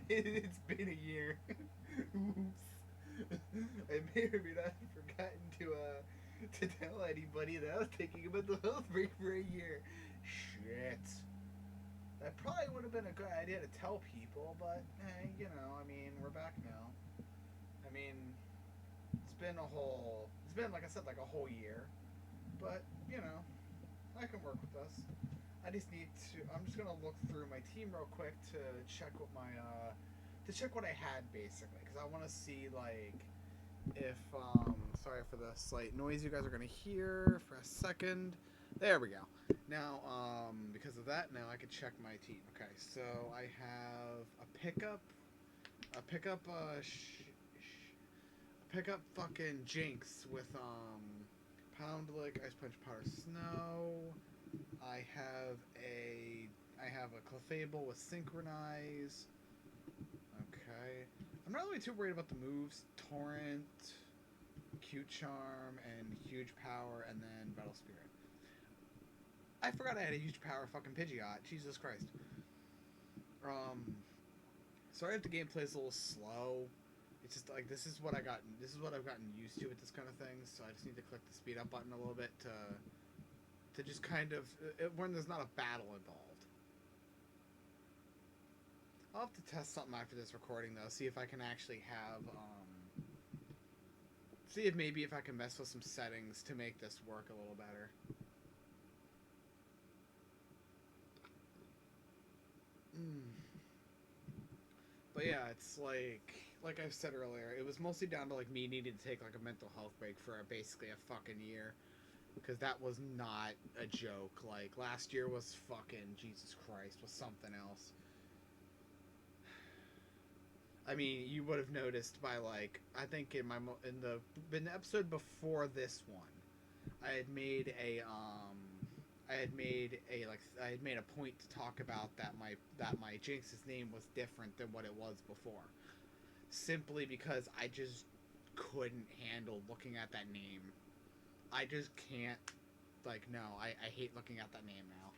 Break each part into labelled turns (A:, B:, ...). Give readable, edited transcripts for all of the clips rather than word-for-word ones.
A: It's been a year. Oops. I may or may not have forgotten to tell anybody that I was taking a mental health break for a year. Shit. That probably would have been a good idea to tell people, but I mean, we're back now. I mean, it's been like I said, like a whole year, but I can work with this. I just need to. I'm just gonna look through my team real quick to check what to check what I had basically, because I want to see like if sorry for the slight noise you guys are gonna hear for a second. There we go. Now because of that, now I can check my team. Okay, so I have a pickup fucking Jinx with Pound Lick, Ice Punch, Powder Snow. I have a Clefable with Synchronize. Okay. I'm not really too worried about the moves. Torrent, Cute Charm, and Huge Power, and then Battle Spirit. I forgot I had a Huge Power fucking Pidgeot. Jesus Christ. Sorry if the gameplay is a little slow. It's just like this is what I've gotten used to with this kind of thing. So I just need to click the speed up button a little bit to just kind of when there's not a battle involved. I'll have to test something after this recording though. See if I can actually have see if maybe if I can mess with some settings to make this work a little better. But yeah, it's like I've said earlier, it was mostly down to like me needing to take like a mental health break for basically a fucking year, because that was not a joke. Like last year was fucking Jesus Christ, was something else. I mean, you would have noticed by like I think in the episode before this one, I had made a I had made a point to talk about that my Jinx's name was different than what it was before, simply because I just couldn't handle looking at that name. I just can't, like, no, I hate looking at that name now.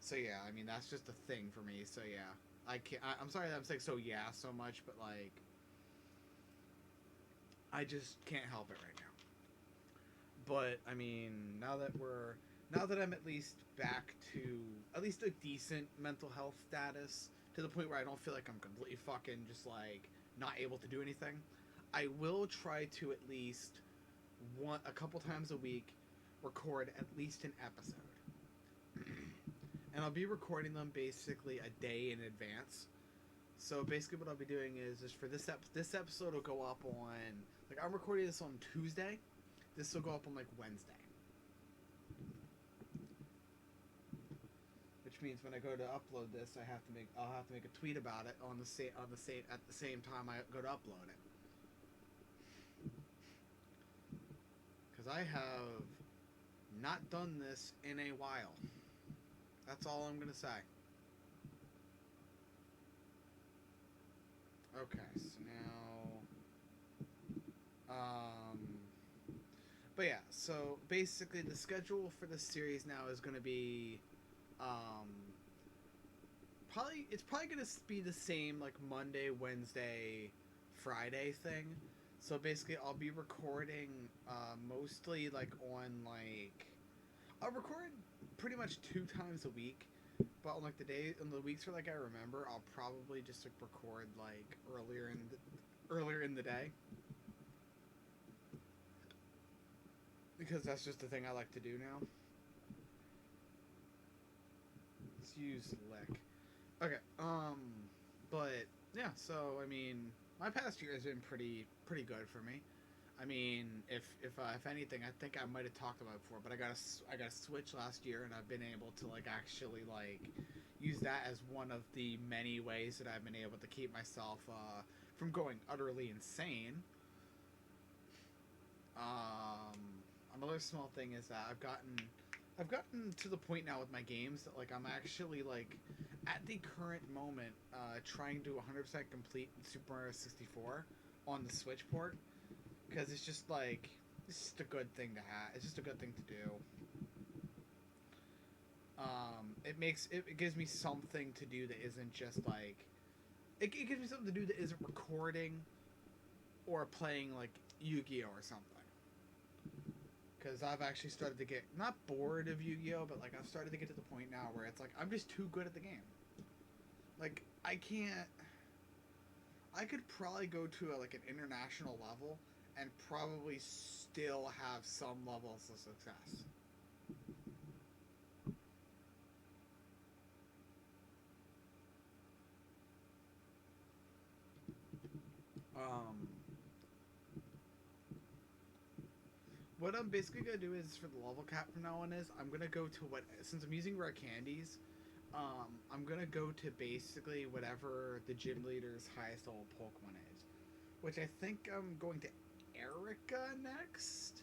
A: So yeah, I mean that's just a thing for me. So yeah, I can't. I'm sorry that I'm saying so yeah so much, but like I just can't help it right now. But I mean, now that I'm at least back to at least a decent mental health status, to the point where I don't feel like I'm completely fucking just like not able to do anything, I will try to at least a couple times a week record at least an episode. And I'll be recording them basically a day in advance. So basically, what I'll be doing is for this episode will go up on, like, I'm recording this on Tuesday. This will go up on like Wednesday, which means when I go to upload this, I'll have to make a tweet about it at the same time I go to upload it, because I have not done this in a while. That's all I'm gonna say. Okay, so now, but yeah, so basically the schedule for this series now is gonna be, um, it's probably gonna be the same like Monday, Wednesday, Friday thing. So basically, I'll be recording mostly like I'll record pretty much 2 times a week, but on like the weeks where like I remember, I'll probably just like record like earlier in the day, because that's just the thing I like to do now. Let's use lick. Okay. But yeah. So I mean, my past year has been pretty good for me. I mean, if anything, I think I might have talked about it before, but I got a Switch last year, and I've been able to like actually like use that as one of the many ways that I've been able to keep myself from going utterly insane. Another small thing is that I've gotten to the point now with my games that like I'm actually like at the current moment trying to 100% complete Super Mario 64 on the Switch port, because it's just like it's just a good thing to have. It's just a good thing to do. it gives me something to do that isn't just like it gives me something to do that isn't recording or playing like Yu-Gi-Oh or something. Because I've actually started to get not bored of Yu-Gi-Oh, but like I've started to get to the point now where it's like I'm just too good at the game. Like I can't. I could probably go to like an international level and probably still have some levels of success. Um, what I'm basically gonna do is for the level cap from now on is I'm gonna go to what since I'm using rare candies, I'm gonna go to basically whatever the gym leader's highest level Pokemon is, which I think I'm going to Erica next.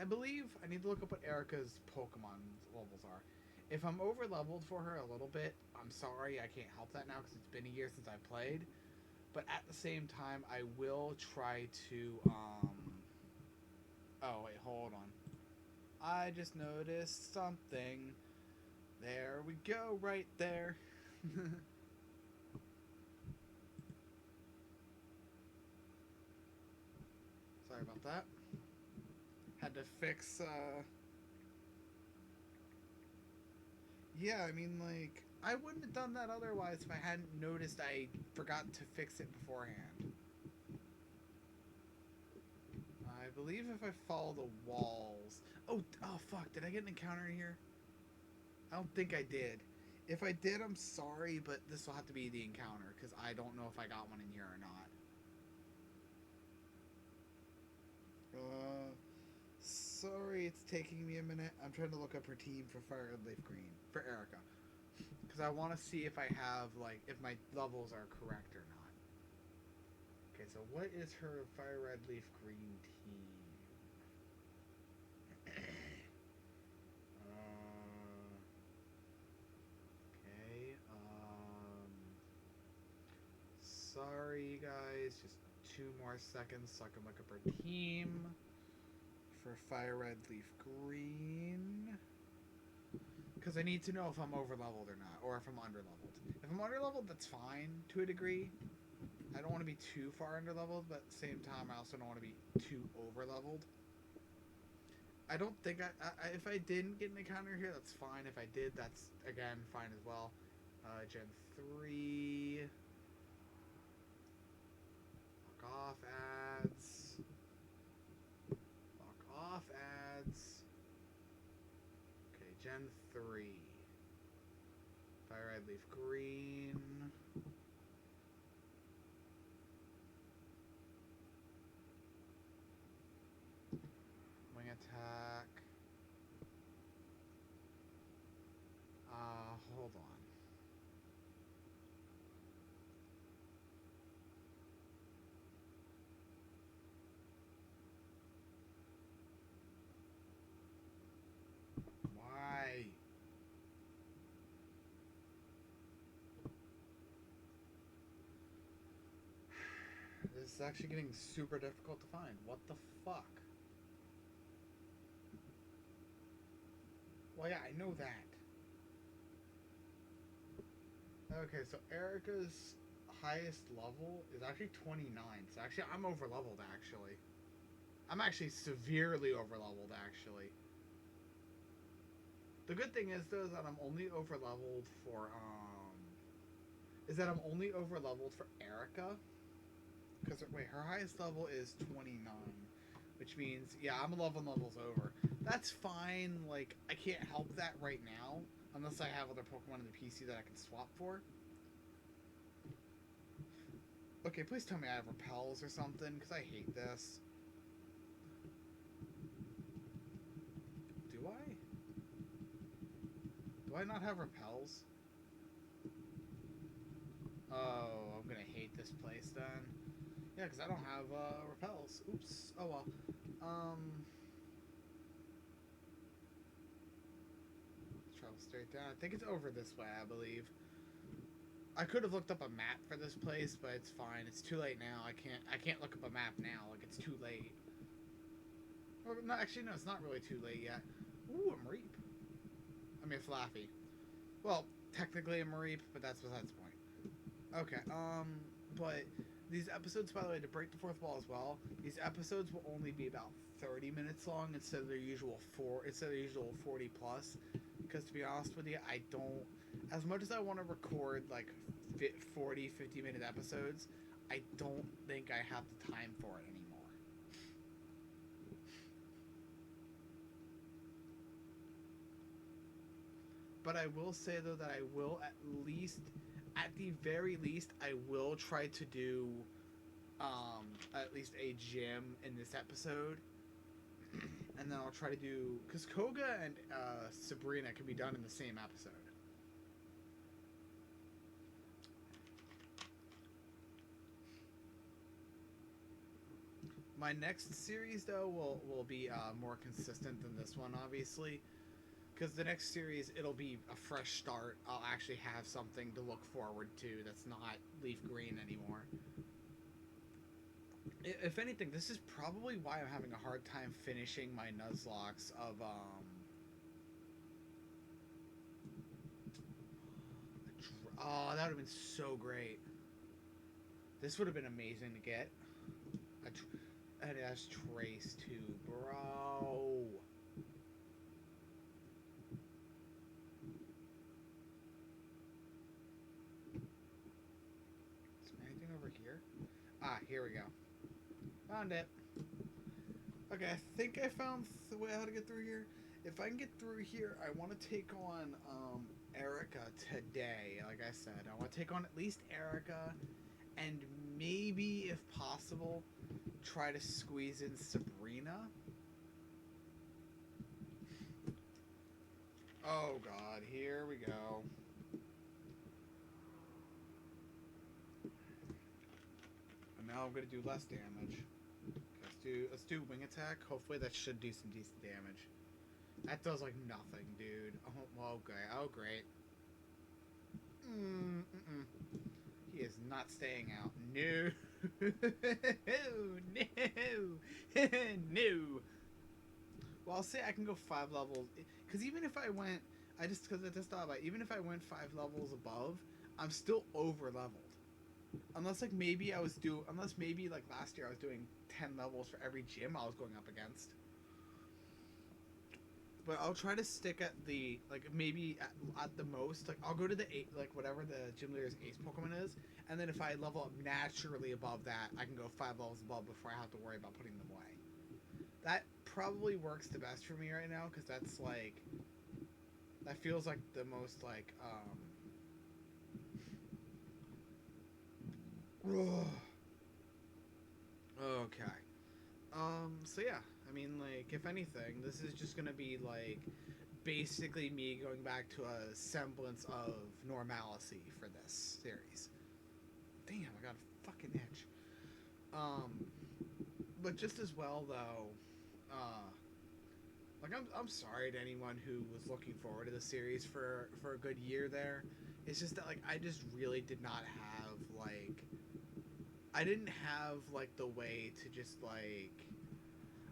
A: I believe I need to look up what Erica's Pokemon levels are. If I'm over leveled for her a little bit, I'm sorry, I can't help that now because it's been a year since I played. But at the same time, I will try to. Oh wait, hold on. I just noticed something. There we go, right there. Sorry about that. Had to fix. Yeah, I mean, like, I wouldn't have done that otherwise if I hadn't noticed I forgot to fix it beforehand. I believe if I follow the walls... Oh, fuck, did I get an encounter in here? I don't think I did. If I did, I'm sorry, but this will have to be the encounter, because I don't know if I got one in here or not. Sorry, it's taking me a minute. I'm trying to look up her team for Fire Red LeafGreen. For Erica. Because I want to see if I have, like, if my levels are correct or not. Okay, so what is her Fire Red LeafGreen team? Okay, sorry guys, just 2 more seconds so I can look up her team for Fire Red LeafGreen. Because I need to know if I'm over leveled or not, or if I'm under leveled. If I'm under leveled, that's fine to a degree. I don't want to be too far under leveled, but at the same time, I also don't want to be too over leveled. I don't think if I didn't get an encounter here, that's fine. If I did, that's again fine as well. Gen 3. Fuck off ads. Fuck off ads. Okay, Gen 3. Fire Red LeafGreen. Wing attack. Hold on. Why? This is actually getting super difficult to find. What the fuck? Well, yeah, I know that. Okay, so Erica's highest level is actually 29. So actually, I'm over leveled, actually. I'm actually severely over leveled, actually. The good thing is, though, that I'm only over leveled for, Erica. Because, wait, her highest level is 29. Which means, yeah, I'm 11 levels over. That's fine, like, I can't help that right now. Unless I have other Pokemon in the PC that I can swap for. Okay, please tell me I have repels or something, because I hate this. Do I? Do I not have repels? Oh, I'm gonna hate this place then. Yeah, because I don't have repels. Oops. Oh well. Travel straight down. I think it's over this way, I believe. I could have looked up a map for this place, but it's fine. It's too late now. I can't look up a map now. Like, it's too late. Or, no, actually, no, it's not really too late yet. Ooh, a Reap. I mean, Flaffy. Well, technically a Mareep, but that's besides the point. Okay, but these episodes, by the way, to break the fourth wall as well, these episodes will only be about 30 minutes long instead of their usual 40 plus. Because to be honest with you, I don't, as much as I want to record like 40, 50-minute episodes, I don't think I have the time for it anymore. But I will say though that I will at the very least, I will try to do at least a gym in this episode, and then I'll try to do because Koga and Sabrina can be done in the same episode. My next series though will be more consistent than this one, obviously. Because the next series, it'll be a fresh start. I'll actually have something to look forward to that's not LeafGreen anymore. If anything, this is probably why I'm having a hard time finishing my Nuzlocks of, Oh, that would have been so great. This would have been amazing to get. It has Trace too, bro. Here? Ah, here we go. Found it. Okay, I think I found the way how to get through here. If I can get through here, I want to take on Erica today. Like I said, I want to take on at least Erica, and maybe, if possible, try to squeeze in Sabrina. Oh God, here we go. Now I'm gonna do less damage. Let's do wing attack. Hopefully that should do some decent damage. That does like nothing, dude. Oh, okay. Oh, great. He is not staying out. No. No. No. Well, I'll say I can go 5 levels. Because even if I went, because I just thought about it, even if I went 5 levels above, I'm still over leveled. Unless maybe like last year I was doing 10 levels for every gym I was going up against. But I'll try to stick at the, like, maybe at the most, like, I'll go to the 8, like, whatever the gym leader's ace Pokemon is, and then if I level up naturally above that, I can go 5 levels above before I have to worry about putting them away. That probably works the best for me right now, because that's, like, that feels like the most, like, okay. So yeah, I mean, like, if anything, this is just gonna be, like, basically me going back to a semblance of normalcy for this series. Damn, I got a fucking itch. But just as well, though, like, I'm sorry to anyone who was looking forward to the series for a good year there. It's just that, like, I just really did not have, like, I didn't have, like, the way to just, like,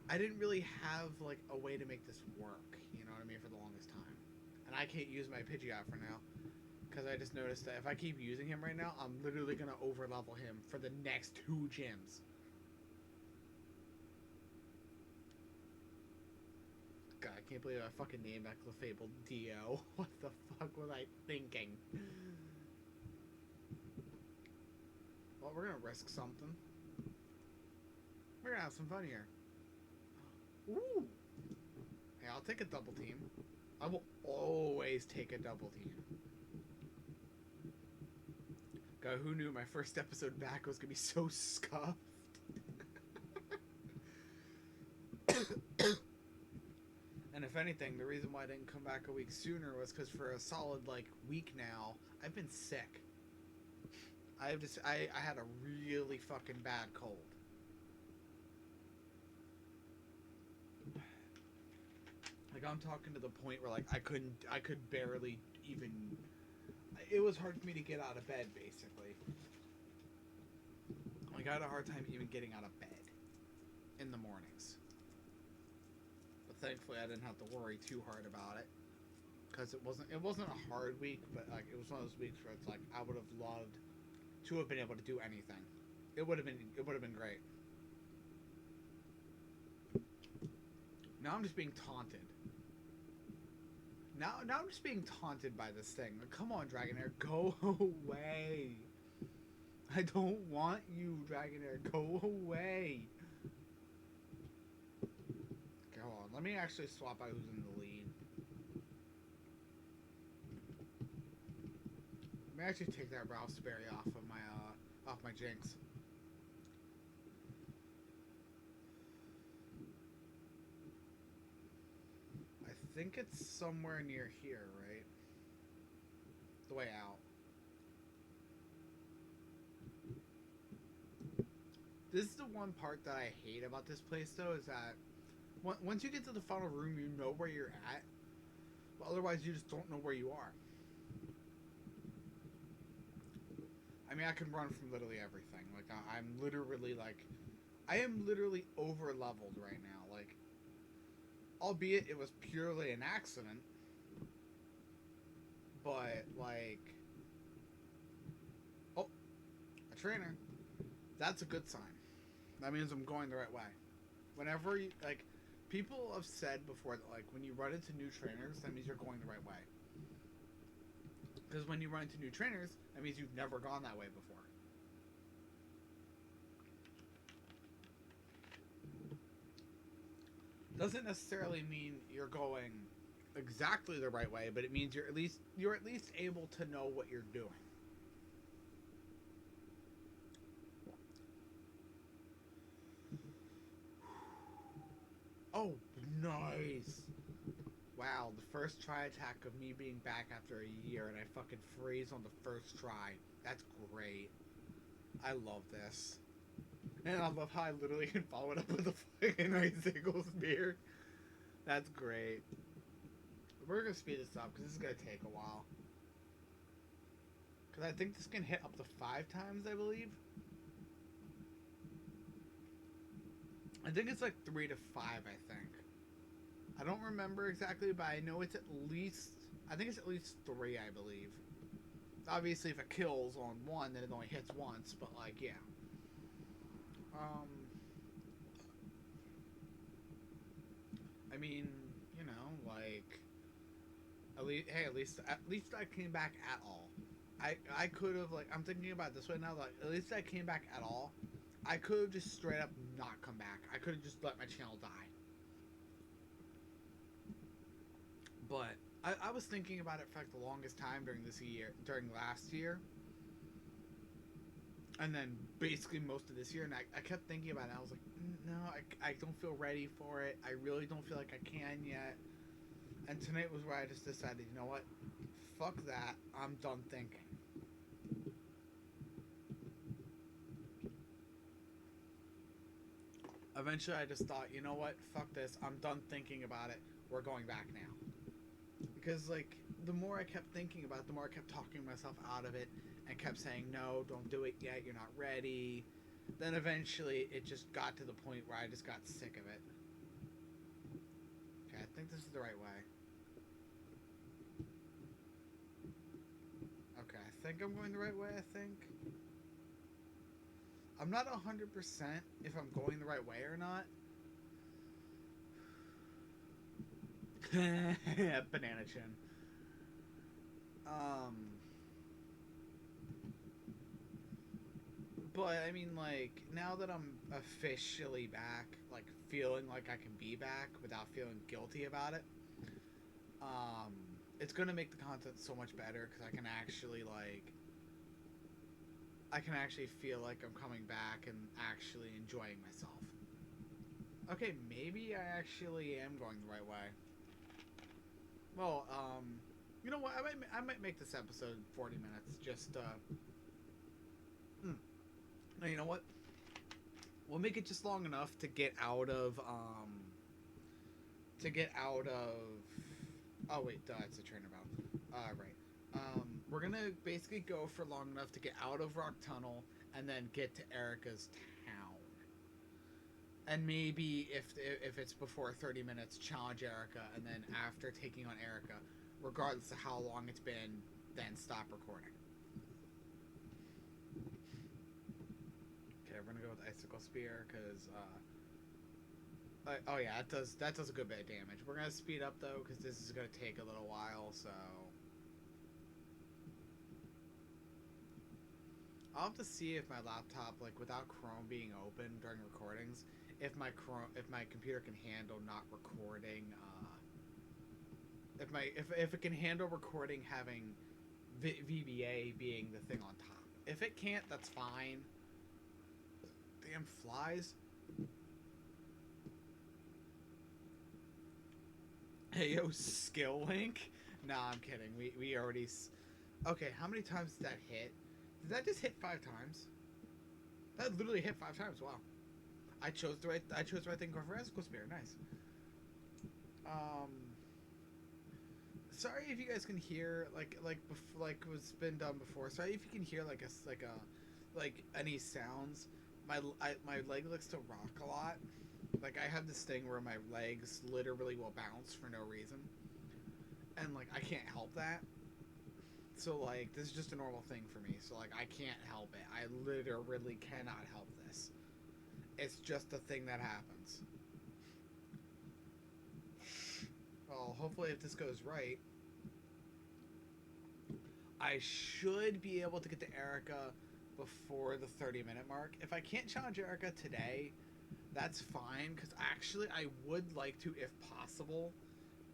A: I didn't really have, like, a way to make this work, you know what I mean, for the longest time. And I can't use my Pidgeot for now, because I just noticed that if I keep using him right now, I'm literally going to over-level him for the next 2 gyms. God, I can't believe I fucking named that Clefable Dio. What the fuck was I thinking? Well, we're going to risk something. We're going to have some fun here. Ooh. Hey, I'll take a double team. I will always take a double team. God, who knew my first episode back was going to be so scuffed? And if anything, the reason why I didn't come back a week sooner was because for a solid, like, week now, I've been sick. I had a really fucking bad cold. Like, I'm talking to the point where, like, I could barely even, it was hard for me to get out of bed, basically. Like, I had a hard time even getting out of bed in the mornings. But thankfully, I didn't have to worry too hard about it. because it wasn't a hard week, but like it was one of those weeks where it's like I would have loved to have been able to do anything. It would have been great. Now I'm just being taunted. Now I'm just being taunted by this thing. Like, come on, Dragonair, go away. I don't want you, Dragonair. Go away. Okay, hold on. Let me actually swap out who's in the lead. Let me actually take that Raspberry off my Jinx. I think it's somewhere near here, right? The way out. This is the one part that I hate about this place, though, is that once you get to the final room, you know where you're at, but otherwise you just don't know where you are. I mean, I can run from literally everything. Like, I am literally over leveled right now. Like, albeit it was purely an accident, but like, oh, a trainer. That's a good sign. That means I'm going the right way. Whenever you, like, people have said before that, like, when you run into new trainers, that means you're going the right way. Because when you run into new trainers, that means you've never gone that way before. Doesn't necessarily mean you're going exactly the right way, but it means you're at least able to know what you're doing. Oh, nice. Wow, the first try attack of me being back after a year, and I fucking freeze on the first try. That's great. I love this. And I love how I literally can follow it up with a fucking icicle spear. That's great. We're gonna speed this up, because this is gonna take a while. Because I think this can hit up to 5 times, I believe. I think it's like 3 to 5, I think. I don't remember exactly, but I know it's at least... I think it's at least 3, I believe. Obviously, if it kills on 1, then it only hits once, but, like, yeah. I mean, you know, like... At least I came back at all. I could have, like... I'm thinking about it this way now, like, at least I came back at all. I could have just straight up not come back. I could have just let my channel die. But I was thinking about it for like the longest time during last year, and then basically most of this year, and I kept thinking about it. I was like, no, I don't feel ready for it. I really don't feel like I can yet. And tonight was where I just decided, you know what? Fuck that. I'm done thinking. Eventually, I just thought, you know what? Fuck this. I'm done thinking about it. We're going back now. Because, like, the more I kept thinking about it, the more I kept talking myself out of it and kept saying, no, don't do it yet. You're not ready. Then eventually, it just got to the point where I just got sick of it. Okay, I think this is the right way. Okay, I think I'm going the right way, I think. I'm not 100% if I'm going the right way or not. Banana chin. But, I mean, like, now that I'm officially back, like, feeling like I can be back without feeling guilty about it, it's gonna make the content so much better, because I can actually, like, feel like I'm coming back and actually enjoying myself. Okay, maybe I actually am going the right way. Well, you know what? I might make this episode 40 minutes. Just, you know what? We'll make it just long enough to get out of, oh, wait, duh, it's a trainer valve. Right. We're gonna basically go for long enough to get out of Rock Tunnel and then get to Erica's town. And maybe if it's before 30 minutes, challenge Erica, and then after taking on Erica, we're regardless of how long it's been, then stop recording. Okay, we're gonna go with Icicle Spear because oh yeah, that does a good bit of damage. We're gonna speed up though because this is gonna take a little while, so I'll have to see if my laptop, like without Chrome being open during recordings, if my computer can handle not recording. If it can handle recording having VBA being the thing on top. If it can't, that's fine. Damn flies. Hey yo, skill link? Nah, I'm kidding. We already. Okay, how many times did that hit? Did that just hit 5 times? That literally hit 5 times. Wow. I chose the right thing for Icicle Spear. Nice. Sorry if you guys can hear like was been done before. Sorry if you can hear like any sounds. My leg likes to rock a lot. Like I have this thing where my legs literally will bounce for no reason, and like I can't help that. So like this is just a normal thing for me. So like I can't help it. I literally cannot help this. It's just a thing that happens. Well, hopefully if this goes right, I should be able to get to Erica before the 30-minute mark. If I can't challenge Erica today, that's fine, because actually I would like to, if possible,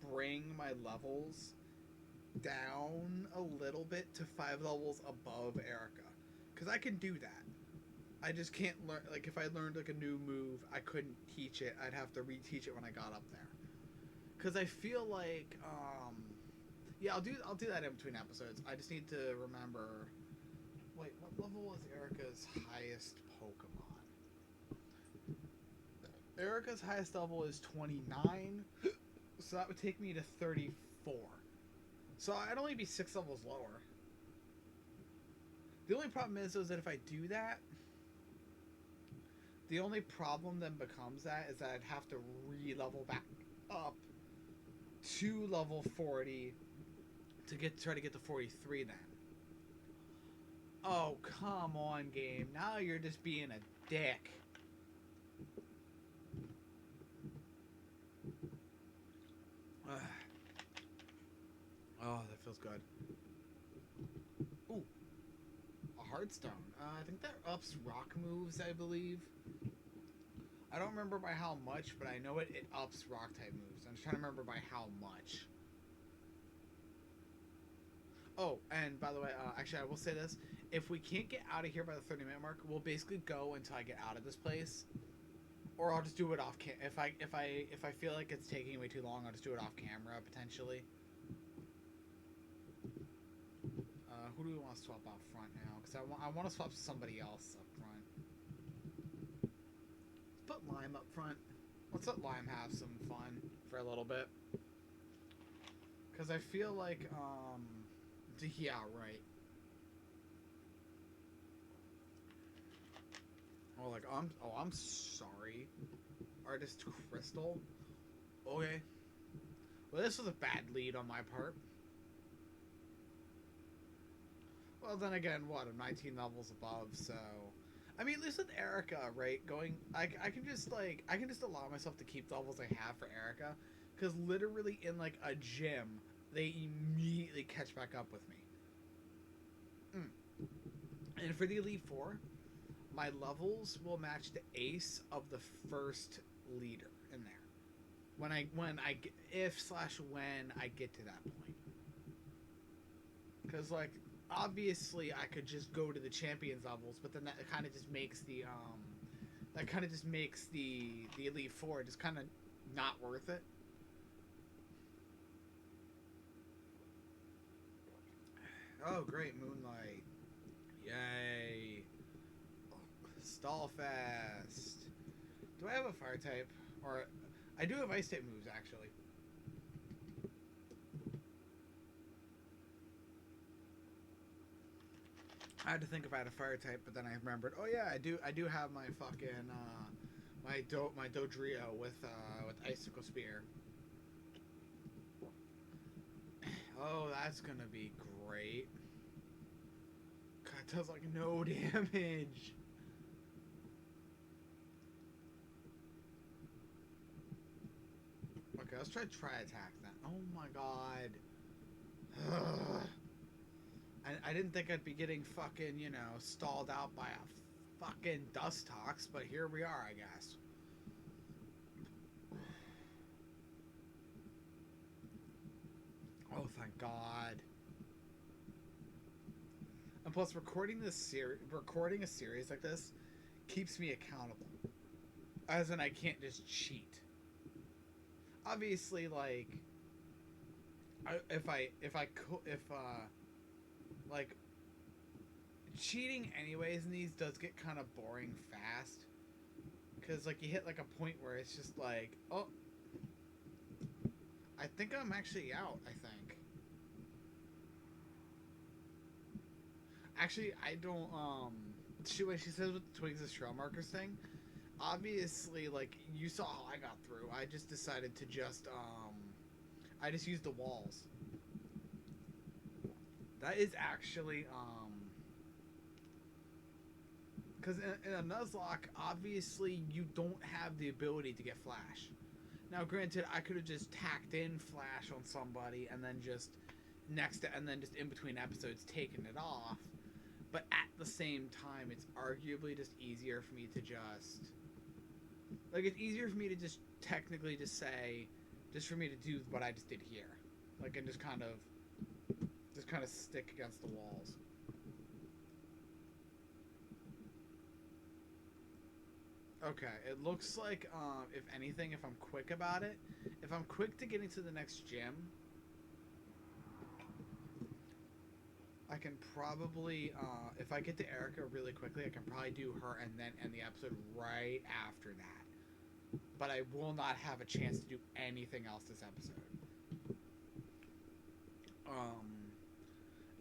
A: bring my levels down a little bit to 5 levels above Erica, because I can do that. I just can't learn, like if I learned like a new move, I couldn't teach it. I'd have to reteach it when I got up there. Because I feel like, yeah, I'll do that in between episodes. I just need to remember. Wait, what level was Erica's highest Pokemon? Erica's highest level is 29, so that would take me to 34. So I'd only be 6 levels lower. The only problem is that if I do that, the only problem then becomes is that I'd have to re-level back up to level 40 to try to get to 43 then. Oh, come on, game. Now you're just being a dick. Oh, that feels good. Ooh. A Heartstone. I think that ups rock moves, I believe. I don't remember by how much, but I know it ups rock type moves. I'm just trying to remember by how much. Oh, and by the way, actually, I will say this: if we can't get out of here by the 30-minute mark, we'll basically go until I get out of this place, or I'll just do it off cam. If I feel like it's taking way too long, I'll just do it off camera potentially. Who do we want to swap out front now? Because I want to swap somebody else up front. Let's put Lime up front. Let's let Lime have some fun for a little bit. Because I feel like, yeah, right. Oh, like, I'm sorry. Artist Crystal? Okay. Well, this was a bad lead on my part. Well, then again, what? I'm 19 levels above, so... I mean, at least with Erica, right? I can just allow myself to keep the levels I have for Erica. Because literally in, like, a gym, they immediately catch back up with me. And for the Elite Four, my levels will match the ace of the first leader in there. When I get to that point. Because, like... Obviously, I could just go to the champions levels, but then that kind of just makes the Elite Four just kind of not worth it. Oh, great, Moonlight! Yay! Stallfast. Do I have a fire type, or I do have ice type moves actually? I had to think if I had a fire type, but then I remembered. Oh yeah, I do have my fucking my Dodrio with Icicle Spear. Oh, that's gonna be great. God, it does like no damage. Okay, let's try attack that. Oh my god. Ugh. I didn't think I'd be getting fucking, you know, stalled out by a fucking dust tox, but here we are, I guess. Oh, thank God. And plus, recording a series like this keeps me accountable. As in, I can't just cheat. Obviously, like, like, cheating anyways in these does get kind of boring fast. Because, like, you hit, like, a point where it's just like, oh, I think I'm actually out, I think. Actually, I don't, when she says with the Twigs as trail markers thing, obviously, like, you saw how I got through. I just decided to just, I just used the walls. That is actually, because in a Nuzlocke, obviously, you don't have the ability to get Flash. Now, granted, I could have just tacked in Flash on somebody and then just and then just in between episodes taken it off. But at the same time, it's arguably just easier for me to just... Like, it's easier for me to just technically just say... Just for me to do what I just did here. Like, and just kind of stick against the walls. Okay, it looks like, if anything, if I'm quick about it, if I'm quick to getting to the next gym, I can probably, if I get to Erica really quickly, I can probably do her and then end the episode right after that. But I will not have a chance to do anything else this episode.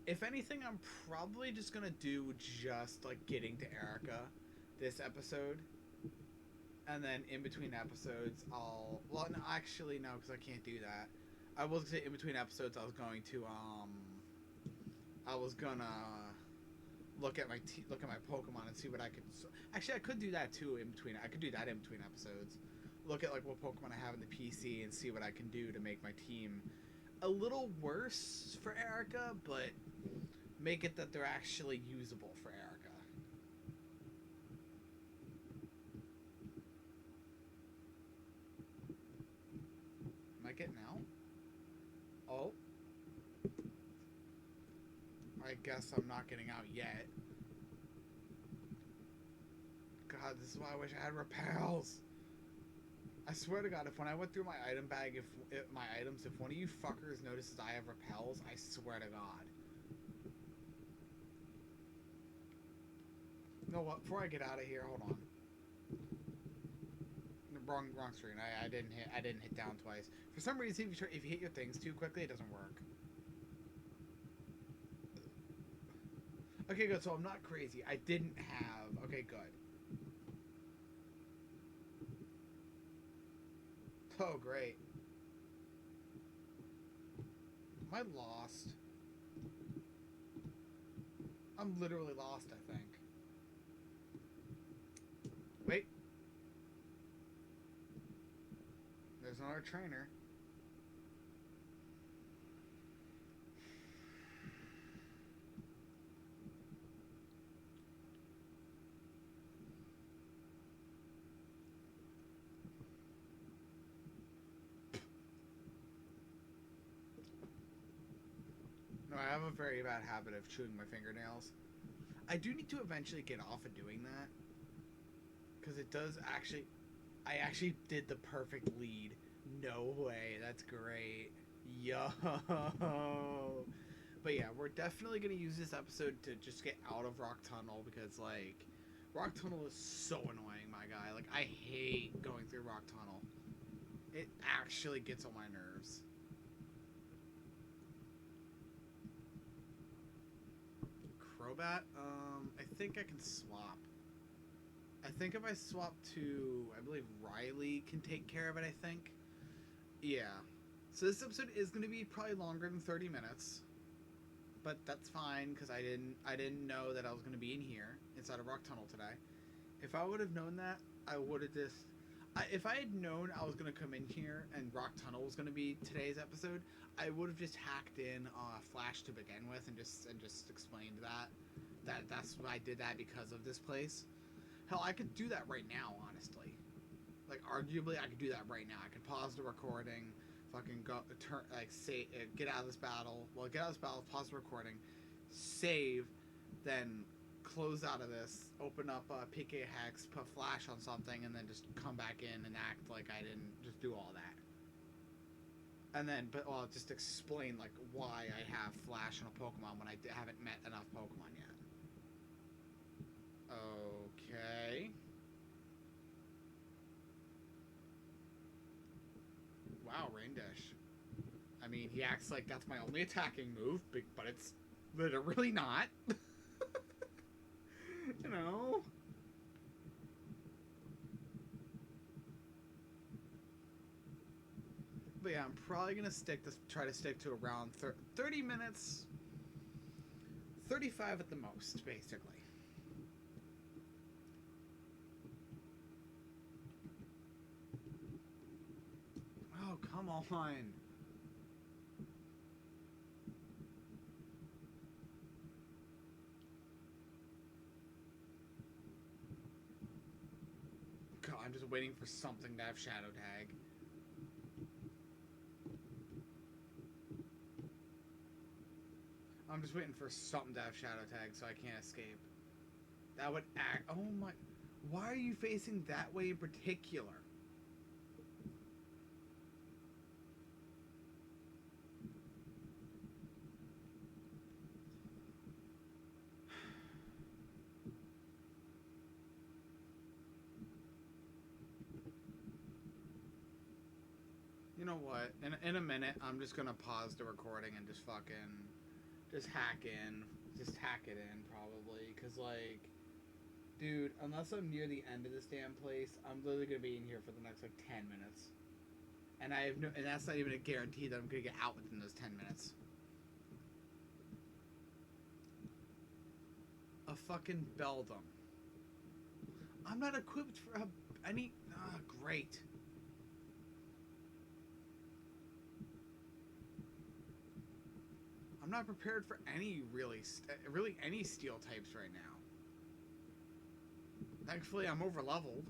A: If anything, I'm probably just gonna do just, like, getting to Erica this episode. And then in between episodes, well, no, actually, no, because I can't do that. I was gonna say in between episodes, I was gonna look at my Pokemon and see what I could. Actually, I could do that too in between. I could do that in between episodes. Look at like what Pokemon I have in the PC and see what I can do to make my team a little worse for Erica, but make it that they're actually usable for Erica. Am I getting out? Oh. I guess I'm not getting out yet. God, this is why I wish I had repels. I swear to God, if when I went through my item bag, if one of you fuckers notices I have repels, I swear to God. You know what? Before I get out of here, hold on. Wrong screen. I didn't hit down twice. For some reason, if you hit your things too quickly, it doesn't work. Okay, good. So I'm not crazy. I didn't have... Okay, good. Oh, great. Am I lost? I'm literally lost, I think. Wait. There's another trainer. No, I have a very bad habit of chewing my fingernails. I do need to eventually get off of doing that. Because it does actually... I actually did the perfect lead. No way. That's great. Yo. But yeah, we're definitely going to use this episode to just get out of Rock Tunnel. Because, like, Rock Tunnel is so annoying, my guy. Like, I hate going through Rock Tunnel. It actually gets on my nerves. Crobat? I think I can swap. I think if I swap to, I believe Riley can take care of it, I think. Yeah. So this episode is going to be probably longer than 30 minutes, but that's fine because I didn't know that I was going to be in here inside a rock tunnel today. If I would have known that, I would have just. If I had known I was going to come in here and rock tunnel was going to be today's episode, I would have just hacked in Flash to begin with and just explained that's why I did that because of this place. Hell, I could do that right now, honestly. Like, arguably, I could do that right now. I could pause the recording, fucking go, turn, like, say, get out of this battle. Well, get out of this battle, pause the recording, save, then close out of this, open up PK Hex, put Flash on something, and then just come back in and act like I didn't just do all that. And then, but I'll just explain, like, why I have Flash on a Pokemon when I haven't met enough Pokemon yet. Okay. Wow, Rain Dish. I mean, he acts like that's my only attacking move, but it's literally not. You know? But yeah, I'm probably gonna try to stick to around 30 minutes, 35 at the most, basically. Oh, come on. God, I'm just waiting for something to have Shadow Tag. I'm just waiting for something to have Shadow Tag so I can't escape. That would act. Oh my. Why are you facing that way in particular? You know what? In a minute, I'm just gonna pause the recording and just hack it in, probably. Cause like, dude, unless I'm near the end of this damn place, I'm literally gonna be in here for the next like 10 minutes. And and that's not even a guarantee that I'm gonna get out within those 10 minutes. A fucking Beldum. I'm not equipped for any. Great. I'm not prepared for any really any steel types right now. Thankfully, I'm over leveled.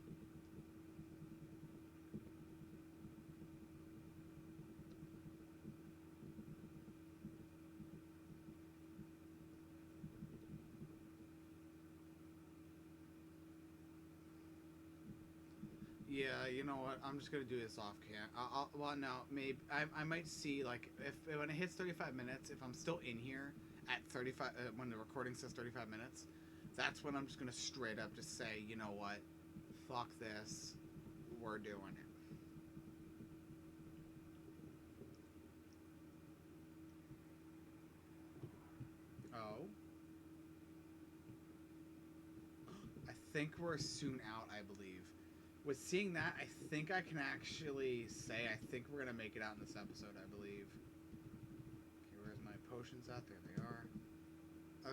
A: Yeah, you know what? I'm just gonna do this off cam. Well, no, maybe I might see like if when it hits 35 minutes, if I'm still in here at 35 when the recording says 35 minutes, that's when I'm just gonna straight up just say, you know what, fuck this, we're doing it. Oh, I think we're soon out. I believe. With seeing that, I think I can actually say I think we're gonna make it out in this episode. I believe. Okay, where's my potions at? There they are.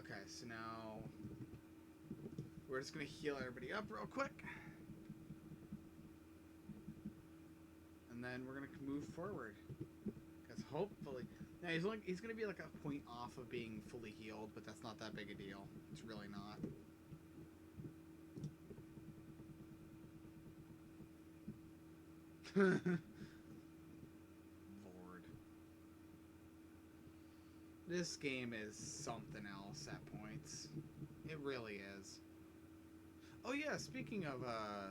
A: Okay, so now we're just gonna heal everybody up real quick, and then we're gonna move forward. Because hopefully, now he's gonna be like a point off of being fully healed, but that's not that big a deal. It's really not. Lord. This game is something else at points. It really is. Oh yeah, speaking of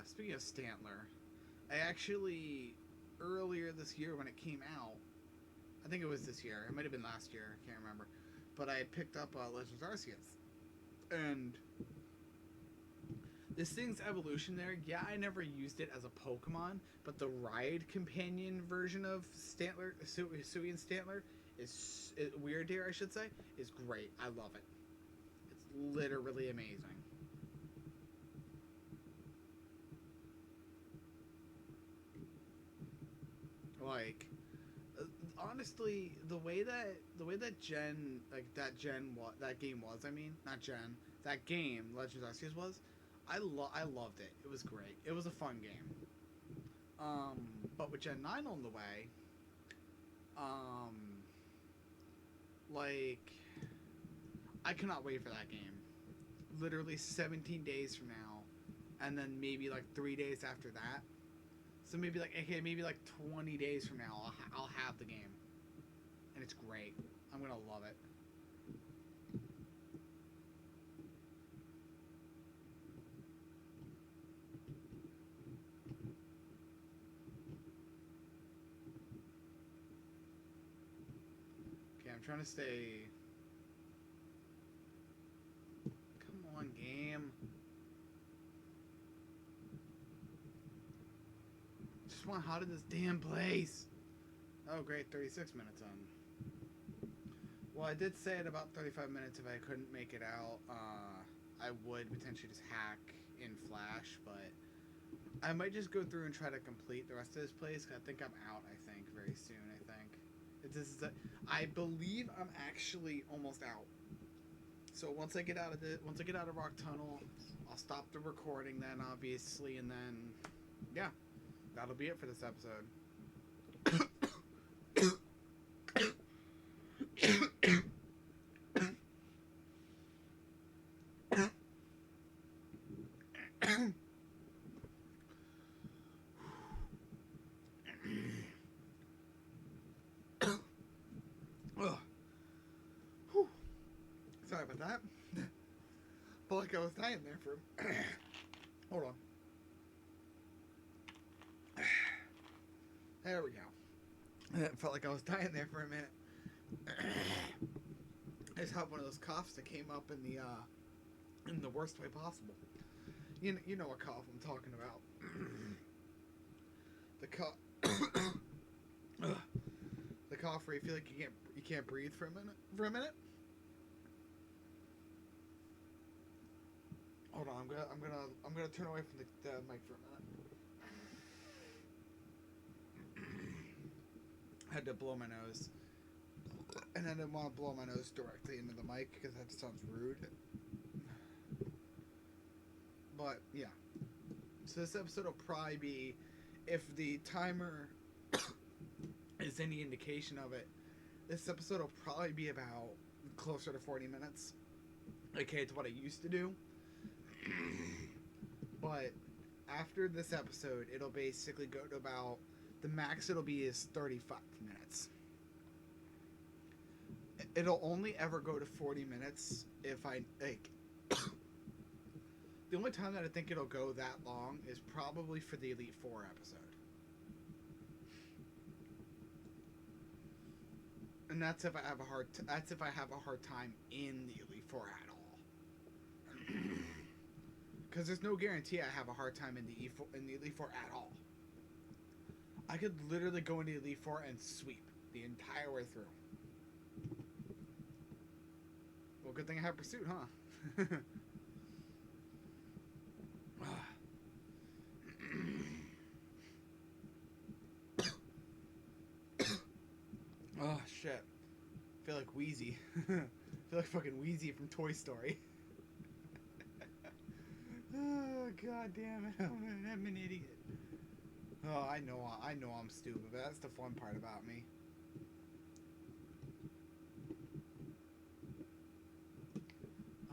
A: Stantler, I actually earlier this year when it came out, I think it was this year. It might have been last year. I can't remember. But I had picked up Legends Arceus, and this thing's evolution there, yeah, I never used it as a Pokemon, but the ride companion version of Stantler, Suian Stantler, is Weird Deer, I should say, is great. I love it. It's literally amazing. Like, honestly, the way that Gen that game was. I mean, not Gen. That game, Legends Arceus was. I loved it. It was great. It was a fun game. But with Gen 9 on the way, um, like, I cannot wait for that game. Literally 17 days from now, and then maybe like 3 days after that. So maybe like, okay, maybe like 20 days from now, I'll have the game, and it's great. I'm gonna love it. Okay, I'm trying to stay. Come on, game. Just want out of this damn place. Oh, great, 36 minutes on. Well, I did say at about 35 minutes if I couldn't make it out, I would potentially just hack in Flash, but I might just go through and try to complete the rest of this place. 'Cause I think I'm out. I think very soon. I think I believe I'm actually almost out. So once I get out of Rock Tunnel, I'll stop the recording then, obviously, and then yeah, that'll be it for this episode. Sorry about that. Felt like I was dying there for. Hold on. There we go. It felt like I was dying there for a minute. I just had one of those coughs that came up in the worst way possible. You know what cough I'm talking about. The cough. The cough where you feel like you can't breathe for a minute. Hold on, I'm gonna turn away from the mic for a minute. I had to blow my nose, and I didn't want to blow my nose directly into the mic because that sounds rude. But yeah, so this episode will probably be, if the timer is any indication of it, this episode will probably be about closer to 40 minutes. Okay, it's what I used to do. But after this episode, it'll basically go to about, the max it'll be is 35 minutes. It'll only ever go to 40 minutes if I, like, the only time that I think it'll go that long is probably for the Elite Four episode. And that's if I have a hard time in the Elite Four at all. Because there's no guarantee I have a hard time in the Elite Four at all. I could literally go into the Elite Four and sweep the entire way through. Well, good thing I have Pursuit, huh? Oh shit! I feel like Wheezy. I feel like fucking Wheezy from Toy Story. Oh god damn it! I'm an idiot. Oh, I know I'm stupid, but that's the fun part about me.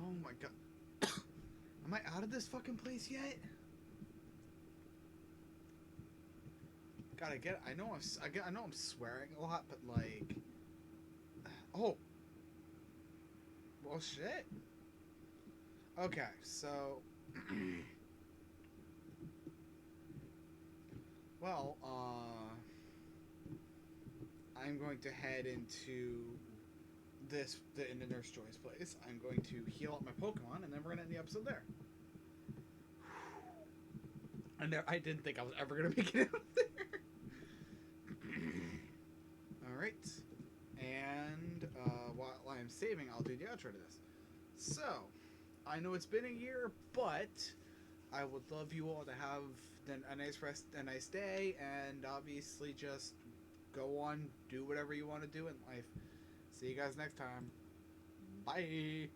A: Oh my god! Am I out of this fucking place yet? God, I know I'm swearing a lot, but like, oh, well, shit. Okay, so, well, I'm going to head into the Nurse Joy's place. I'm going to heal up my Pokemon, and then we're gonna end the episode there. I didn't think I was ever gonna make it out there. Alright, and while I'm saving, I'll do the outro to this. So, I know it's been a year, but I would love you all to have a nice day, and obviously just go on, do whatever you want to do in life. See you guys next time. Bye.